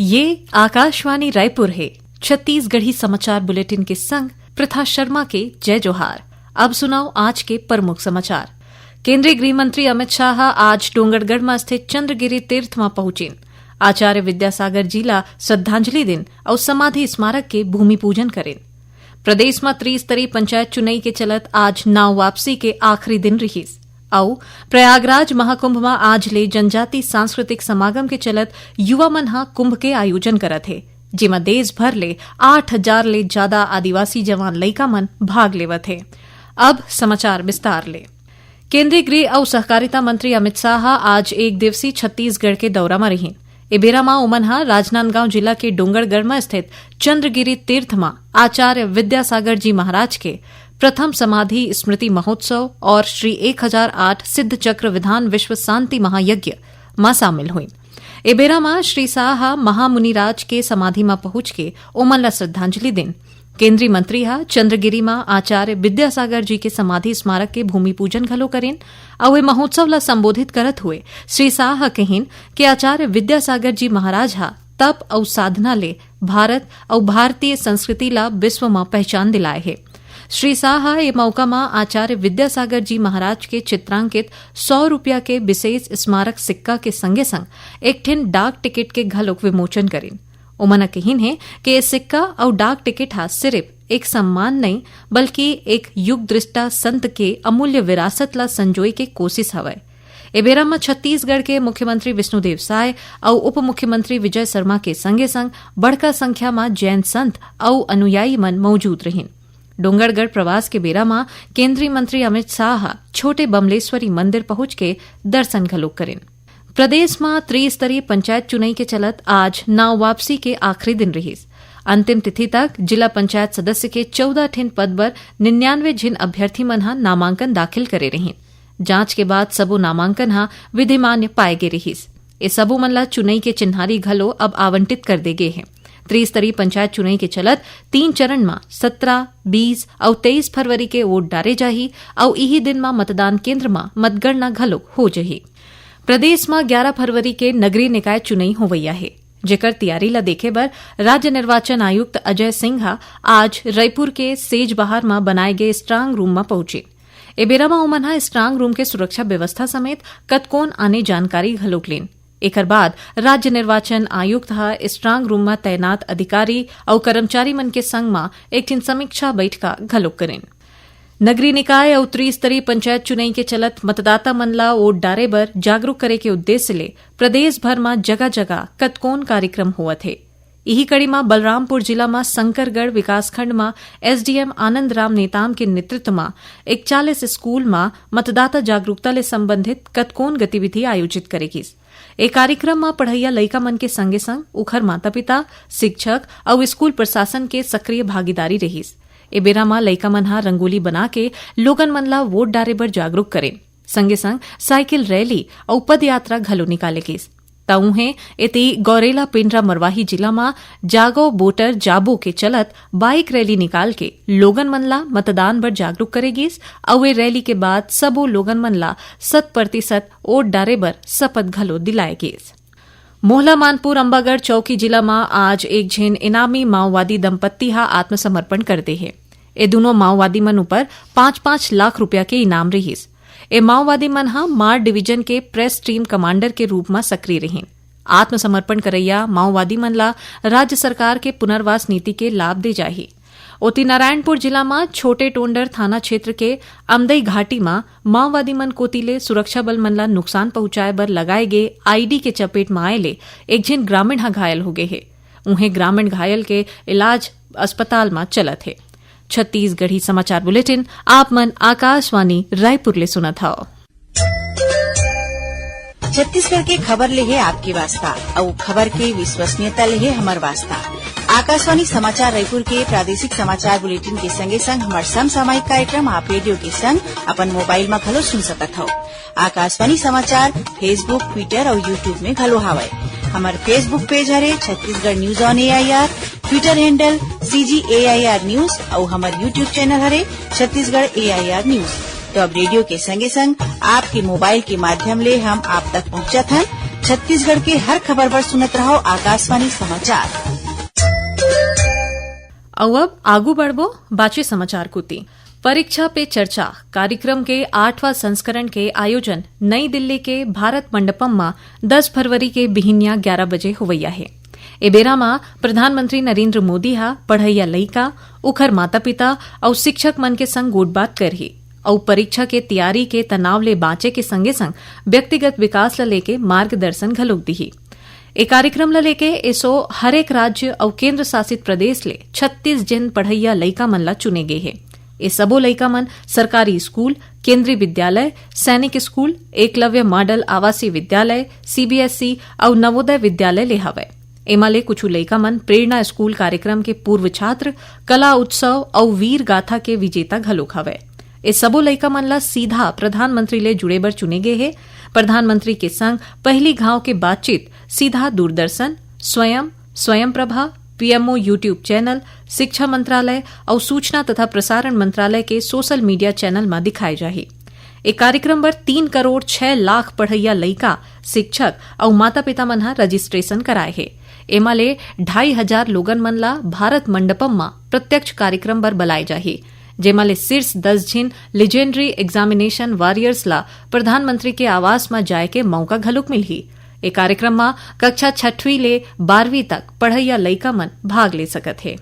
ये आकाशवाणी रायपुर है। छत्तीसगढ़ी समाचार बुलेटिन के संग प्रथा शर्मा के जय जोहार। अब सुनाओ आज के प्रमुख समाचार। केंद्रीय गृह मंत्री अमित शाह आज डोंगरगढ़ में स्थित चंद्रगिरी तीर्थ में पहुंचीन। आचार्य विद्यासागर जी ला श्रद्धांजलि दिन और समाधि स्मारक के भूमि पूजन करें। प्रदेश में त्रिस्तरीय पंचायत चुनाई के चलत आज नाव वापसी के आखिरी दिन रहीस। और प्रयागराज महाकुंभ में आज ले जनजाति सांस्कृतिक समागम के चलत युवा मन कुंभ के आयोजन करत है, जिसमें देश भर ले 8,000 ले ज्यादा आदिवासी जवान लइका मन भाग लेवत है। अब समाचार विस्तार ले। केंद्रीय गृह और सहकारिता मंत्री अमित शाह आज एक दिवसीय छत्तीसगढ़ के दौरा में रहीं। इबेरा में उमन राजनांदगांव जिला के डोंगरगढ़ में स्थित चंद्रगिरी तीर्थ में आचार्य विद्यासागर जी महाराज के प्रथम समाधि स्मृति महोत्सव और श्री 1008 सिद्ध चक्र विधान विश्व शांति महायज्ञ में शामिल हुई। इबेरा में श्री शाह महामुनिराज के समाधि में पहुंच के उमन ला श्रद्धांजलि दिन। केंद्रीय मंत्री चंद्रगिरी में आचार्य विद्यासागर जी के समाधि स्मारक के भूमि पूजन घलो करेन और महोत्सव ला संबोधित करत हुए श्री शाह कहिन कि आचार्य विद्यासागर जी महाराज तप और साधना ले भारत और भारतीय संस्कृति ला विश्व में पहचान दिलाए है। श्री शाह ये मौका में आचार्य विद्यासागर जी महाराज के चित्रांकित 100 रुपया के विशेष स्मारक सिक्का के संगे संग एक ठिन डाक टिकट के घलोक विमोचन करें। उमना कहिन है कि ये सिक्का और डाक टिकट सिर्फ एक सम्मान नहीं बल्कि एक युग दृष्टा संत के अमूल्य विरासत ला संजोए के कोशिश हवय। एबेरा में छत्तीसगढ़ के मुख्यमंत्री विष्णुदेव साय और उप मुख्यमंत्री विजय शर्मा के संगे संग बड़का संख्या में जैन संत और अनुयायी मन मौजूद रहिन। डोंगरगढ़ प्रवास के बेरा में केंद्रीय मंत्री अमित शाह छोटे बमलेश्वरी मंदिर पहुंच के दर्शन घलोक करें। प्रदेश में त्रिस्तरीय पंचायत चुनाई के चलत आज नाव वापसी के आखिरी दिन रहीस। अंतिम तिथि तक जिला पंचायत सदस्य के 14 ठिन पद पर 99 जिन अभ्यर्थी मन नामांकन दाखिल करे रहीं। जांच के बाद सबो नामांकन विधिमान्य पाए गे रहीस। ये सबो मन ला चुनाई के चिन्हारी घलो अब आवंटित कर दे गए हैं। त्रिस्तरीय पंचायत चुनाई के चलत 3 चरण में 17, 20 और 23 फरवरी के वोट डाले जाही और यही दिन में मतदान केंद्र में मतगणना घलोक हो जही। प्रदेश में 11 फरवरी के नगरीय निकाय चुनाई होवैया है, जेकर तैयारी ला देखे बर राज्य निर्वाचन आयुक्त अजय सिंह आज रायपुर के सेजबहार में बनाए गए स्ट्रांग रूम में पहुंचे। एबेरा में उमन स्ट्रांग रूम के सुरक्षा व्यवस्था समेत कतकोन आने जानकारी घलोक लेन। एकर बाद राज्य निर्वाचन आयुक्त स्ट्रांग रूम में तैनात अधिकारी और कर्मचारी मन के संग में एक दिन समीक्षा बैठका घलोक करें। नगरीय निकाय और त्रिस्तरीय पंचायत चुनाई के चलत मतदाता मन ला वोट डारे बर जागरूक करे के उद्देश्य ले प्रदेश भर में जगह जगह कतकोन कार्यक्रम होवत है। यही कड़ी में बलरामपुर जिला में शंकरगढ़ विकासखंड में एसडीएम आनंद राम नेताम के नेतृत्व में 41 स्कूल में मतदाता जागरूकता ले संबंधित कतकोन गतिविधि आयोजित करेगी। एक कार्यक्रम में पढ़ैया लइका मन के संगे संग उखर माता पिता, शिक्षक और स्कूल प्रशासन के सक्रिय भागीदारी रहीस। एबेरा में लइका मन रंगोली बना के लोगन मन ला वोट डारे बर जागरूक करें। संगे संग साइकिल रैली और पद यात्रा घलो निकालेगिस। ताऊहे एती गौरेला पिंडरा मरवाही जिला में जागो वोटर जाबो के चलत बाइक रैली निकाल के लोगन मन ला मतदान बर जागरूक करेगिस और वे रैली के बाद सबो लोगन मन ला 100% वोट डारे बर शपथ घलो दिलाएगिस। मोहला मानपुर अंबागढ़ चौकी जिला में आज एक झेन इनामी माओवादी दंपत्ति आत्मसमर्पण कर दे है। ए दोनों माओवादी मन ऊपर 5-5 लाख रुपया के इनाम रहीस। ए माओवादी मन मार डिवीजन के प्रेस टीम कमांडर के रूप में सक्रिय रहीं। आत्मसमर्पण करैया माओवादी मन ला राज्य सरकार के पुनर्वास नीति के लाभ दे जाही। ओती नारायणपुर जिला में छोटे टोंडर थाना क्षेत्र के अमदई घाटी में माओवादी मन कोतिले सुरक्षा बल मन ला नुकसान पहुंचाए बर लगाए गए आईडी के चपेट में आए एक झिन ग्रामीण घायल हो गए है। उन्हें ग्रामीण घायल के इलाज अस्पताल में चलत है। छत्तीसगढ़ी समाचार बुलेटिन आप मन आकाशवाणी रायपुर ले सुनत हव। छत्तीसगढ़ के खबर ले है आपकी वास्ता और खबर के विश्वसनीयता ले है हमार वास्ता। आकाशवाणी समाचार रायपुर के प्रादेशिक समाचार बुलेटिन के संगे संग हमार समसामयिक कार्यक्रम आप रेडियो के संग अपन मोबाइल में घलो सुन सकत हो। आकाशवाणी समाचार फेसबुक, ट्विटर और यूट्यूब में घलो हावय। हमार Facebook page Hare Chhattisgarh news on AIR, Twitter handle CGAIR news और हमार यूट्यूब चैनल हरे छत्तीसगढ़ AIR न्यूज। तो अब रेडियो के संगे संग आपके मोबाइल के माध्यम ले हम आप तक पहुंचत हैं। छत्तीसगढ़ के हर खबर पर सुनत रहो आकाशवाणी समाचार। अब आगू बढ़बो बाचे समाचार कुती। परीक्षा पे चर्चा कार्यक्रम के 8वां संस्करण के आयोजन नई दिल्ली के भारत मंडपम में 10 फरवरी के बिहिनिया 11 बजे हुवैया है। ए बेरा में प्रधानमंत्री नरेंद्र मोदी हा पढ़ैया लइका, उखर माता पिता और शिक्षक मन के संग गोटबात करही और परीक्षा के तैयारी के तनाव ले बाँचे के संगे संग व्यक्तिगत विकास ला लेके मार्गदर्शन घलोक दिही। ए कार्यक्रम ला लेके एसो हरेक राज्य और केंद्र शासित प्रदेश ले 36 जन पढ़ैया लइका मन ला चुने गए है। ये सबो लइका मन सरकारी स्कूल, केंद्रीय विद्यालय, सैनिक स्कूल, एकलव्य मॉडल आवासीय विद्यालय, सीबीएसई और नवोदय विद्यालय ले हवय। एमा ले कुछ लइका मन प्रेरणा स्कूल कार्यक्रम के पूर्व छात्र, कला उत्सव और वीर गाथा के विजेता घलोक हवय। ये सबो लइका मन ला सीधा प्रधानमंत्री ले जुड़े बर चुने गए है। प्रधानमंत्री के संग पहली घाव के बातचीत सीधा दूरदर्शन, स्वयं प्रभा, पीएमओ यूट्यूब चैनल, शिक्षा मंत्रालय और सूचना तथा प्रसारण मंत्रालय के सोशल मीडिया चैनल में दिखाए जाही। एक कार्यक्रम पर 3 करोड़ 6 लाख पढ़ैया लइका, शिक्षक और माता पिता मन हा रजिस्ट्रेशन कराए है। एमा ले 2,500 लोगन मन ला भारत मंडपम में प्रत्यक्ष कार्यक्रम पर बुलाए जाही, जेमा ले शीर्ष 10 झिन लीजेंडरी एग्जामिनेशन वॉरियर्स ला प्रधानमंत्री के आवास में जाए के मौका घलोक मिलही। ए कार्यक्रम में कक्षा 6वीं ले 12वीं तक पढ़ैया लइका मन भाग ले सकत है।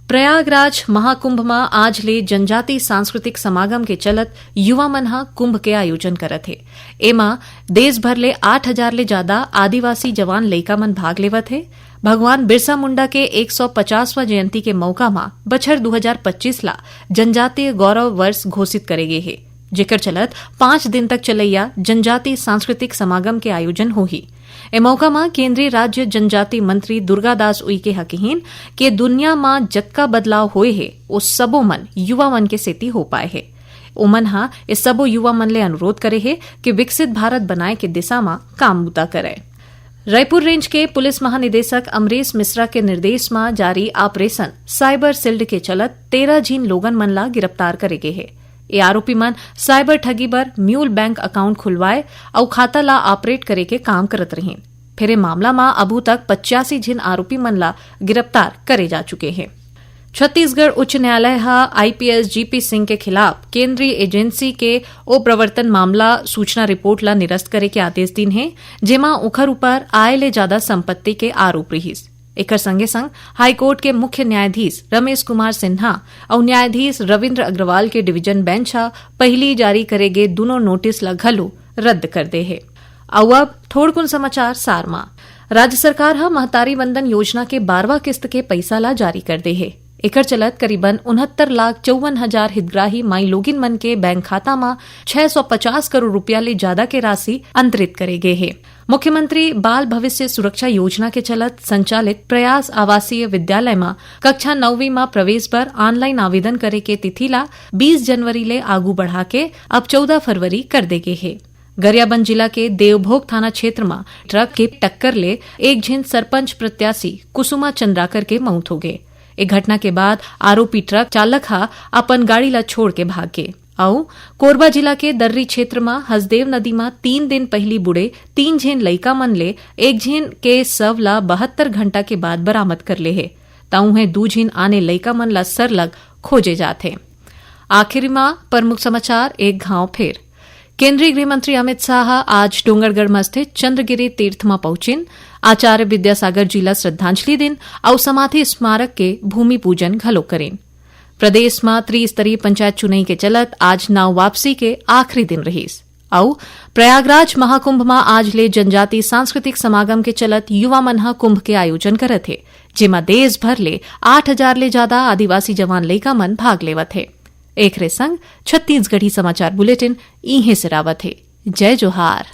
प्रयागराज महाकुंभ में आज ले जनजाति सांस्कृतिक समागम के चलत युवा मन हा कुंभ के आयोजन करत है। एमा देश भर ले 8,000 ले ज्यादा आदिवासी जवान लइका मन भाग लेवत है। भगवान बिरसा मुंडा के 150वां जयंती के मौका में बछर 2025 ला जनजातीय गौरव वर्ष घोषित करे गए है, जेकर चलत 5 दिन तक चलैया जनजाति सांस्कृतिक समागम के आयोजन होही। ए मौका में केंद्रीय राज्य जनजाति मंत्री दुर्गादास उइके हकीन के दुनिया में जतका बदलाव होए है ओ सबो मन युवा मन के सेती हो पाए है। ओमन हा ए सबो युवा मन ले अनुरोध करे है कि विकसित भारत बनाए के दिशा में काम बूता करे। रायपुर रेंज के पुलिस महानिदेशक अमरीश मिश्रा के निर्देश में जारी ऑपरेशन साइबर सिल्ड के चलत 13 झीन लोगन मन ला गिरफ्तार करे गए है। ये आरोपी मन साइबर ठगी बर म्यूल बैंक अकाउंट खुलवाए और खाता ला ऑपरेट करे के काम करत रही। फिर ए मामला में अबू तक 85 झिन आरोपी मन ला गिरफ्तार करे जा चुके हैं। छत्तीसगढ़ उच्च न्यायालय हा आईपीएस जीपी सिंह के खिलाफ केंद्रीय एजेंसी के अप्रवर्तन मामला सूचना रिपोर्ट ला निरस्त करे के आदेश दिन है, जेमा उखर ऊपर आय ले ज्यादा संपत्ति के आरोप रहीस। एकर संगे संग हाईकोर्ट के मुख्य न्यायाधीश रमेश कुमार सिन्हा और न्यायाधीश रविन्द्र अग्रवाल के डिवीजन बेंच हा पहली जारी करे गे दोनों नोटिस ला घलो रद्द कर दे है। अब थोड़कुन समाचार सारमा। राज्य सरकार हा महतारी वंदन योजना के 12वां किस्त के पैसा ला जारी कर दे है। एकर चलत करीबन 69,54,000 हितग्राही माई लोगिन मन के बैंक खाता में 650 करोड़ रुपया ले ज्यादा के राशि अंतरित करे गए है। मुख्यमंत्री बाल भविष्य सुरक्षा योजना के चलत संचालित प्रयास आवासीय विद्यालय में कक्षा 9वीं में प्रवेश पर ऑनलाइन आवेदन करे के तिथि ला 20 जनवरी ले आगू बढ़ा के अब 14 फरवरी कर दे गए है। गरियाबंद जिला के देवभोग थाना क्षेत्र में ट्रक के टक्कर ले एक झिन सरपंच प्रत्याशी कुसुमा चंद्राकर के मौत हो गए। एक घटना के बाद आरोपी ट्रक चालक हा अपन गाड़ी ला छोड़ के भाग गए। और कोरबा जिला के दर्री क्षेत्र में हसदेव नदी में 3 दिन पहली बुड़े 3 झेन लइका मन ले एक झेन के शव ला 72 घंटा के बाद बरामद कर ले है। ताऊ है 2 झेन आने लइका मन ला सर लग खोजे जाते। आखिर में प्रमुख समाचार एक घाव फिर। केंद्रीय गृह मंत्री अमित शाह आज डोंगरगढ़ में स्थित चंद्रगिरी तीर्थ में पहुंचिन। आचार्य विद्यासागर जी ला श्रद्धांजलि दिन और समाधि स्मारक के भूमि पूजन घलो करें। प्रदेश में त्रिस्तरीय पंचायत चुनाव के चलत आज नाव वापसी के आखिरी दिन रहीस। और प्रयागराज महाकुंभ में आज ले जनजाति सांस्कृतिक समागम के चलत युवा मनहा कुंभ के आयोजन करत है, जेमा देश भर ले 8,000 ले ज्यादा आदिवासी जवान लइका मन भाग लेवत है। एक रे संग छत्तीसगढ़ी समाचार बुलेटिन इहे से रावत है। जय जोहार।